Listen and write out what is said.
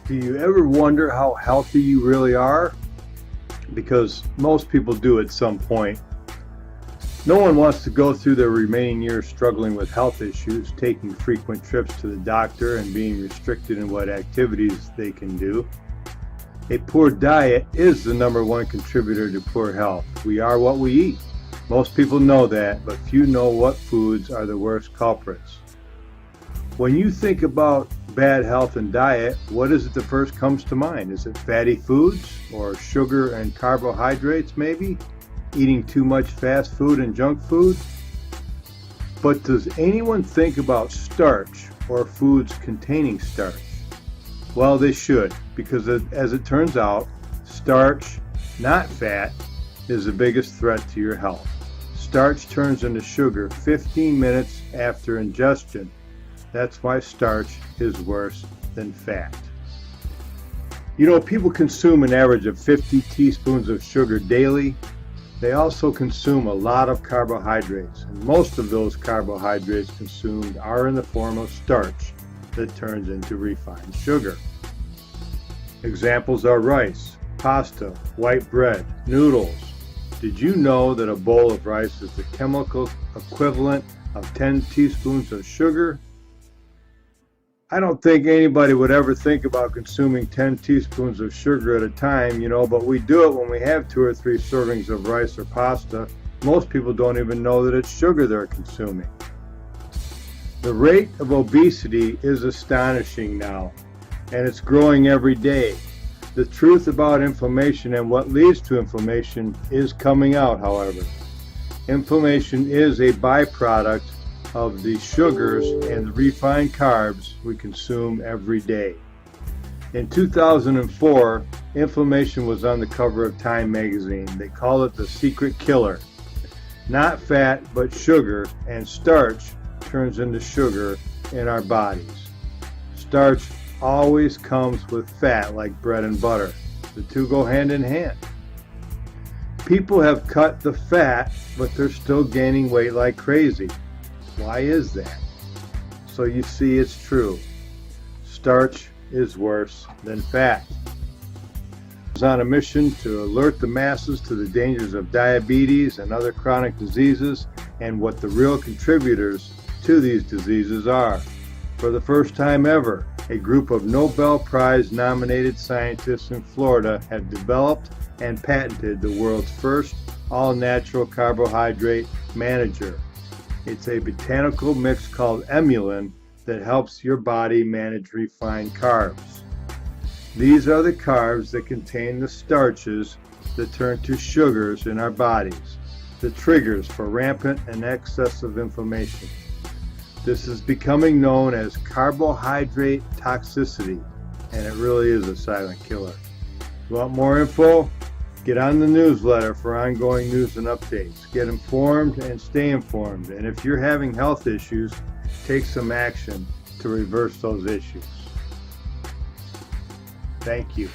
Do you ever wonder how healthy you really are? Because most people do at some point. No one wants to go through their remaining years struggling with health issues, taking frequent trips to the doctor, and being restricted in what activities they can do. A poor diet is the #1 contributor to poor health. We are what we eat. Most people know that, but few know what foods are the worst culprits. When you think about bad health and diet, what is it that first comes to mind? Is it fatty foods or sugar and carbohydrates maybe? Eating too much fast food and junk food? But does anyone think about starch or foods containing starch? Well, they should, because as it turns out, starch, not fat, is the biggest threat to your health. Starch turns into sugar 15 minutes after ingestion. That's why starch is worse than fat. You know, people consume an average of 50 teaspoons of sugar daily. They also consume a lot of carbohydrates, and most of those carbohydrates consumed are in the form of starch that turns into refined sugar. Examples are rice, pasta, white bread, noodles. Did you know that a bowl of rice is the chemical equivalent of 10 teaspoons of sugar? I don't think anybody would ever think about consuming 10 teaspoons of sugar at a time, but we do it when we have 2 or 3 servings of rice or pasta. Most people don't even know that it's sugar they're consuming. The rate of obesity is astonishing now, and it's growing every day. The truth about inflammation and what leads to inflammation is coming out, however. Inflammation is a byproduct of the sugars and the refined carbs we consume every day. In 2004, inflammation was on the cover of Time magazine. They call it the secret killer. Not fat, but sugar, and starch turns into sugar in our bodies. Starch always comes with fat, like bread and butter. The two go hand in hand. People have cut the fat, but they're still gaining weight like crazy. Why is that? So you see, it's true. Starch is worse than fat. It's on a mission to alert the masses to the dangers of diabetes and other chronic diseases and what the real contributors to these diseases are. For the first time ever, a group of Nobel Prize nominated scientists in Florida have developed and patented the world's first all-natural carbohydrate manager. It's a botanical mix called Emulin that helps your body manage refined carbs. These are the carbs that contain the starches that turn to sugars in our bodies, the triggers for rampant and excessive inflammation. This is becoming known as carbohydrate toxicity, and it really is a silent killer. You want more info? Get on the newsletter for ongoing news and updates. Get informed and stay informed. And if you're having health issues, take some action to reverse those issues. Thank you.